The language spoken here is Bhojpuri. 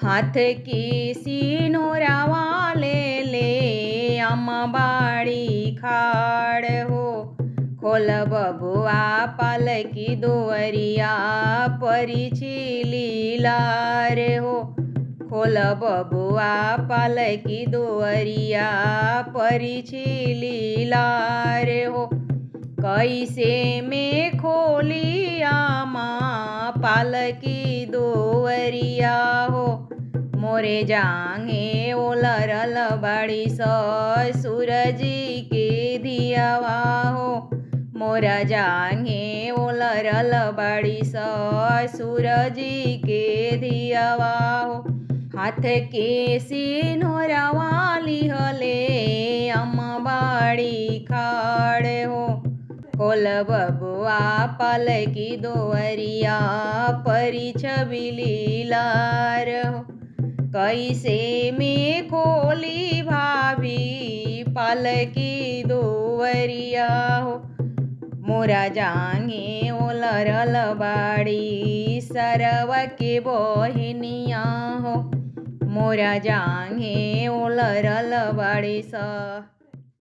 हाथ की सिनोरा वाले ले अंबाड़ी खाड़ हो। खोल बबुआ पालकी दुवरिया परिछी लीलार हो। खोल बबुआ पालकी दुवरिया परिछी लीलार हो। कैसे में खोली आमा पालकी दुवरिया हो। मोरे जांघे ओलरल बाड़ी सूरजी के धियावा हो। मोरा जांघे ओलरल बाड़ी सूरजी के धियावा हो। हाथ के सिनोरा वाली हले अंबाड़ी खाड़ हो। खोल बबुआ पालकी दुवरिया परिछी लीलार हो। कैसे में खोली भाभी पालकी दुवरिया हो। मोरा जांघे ओलरल बाड़ी सरवा के बहिनिया हो। मोरा जांघे ओलरल बाड़ी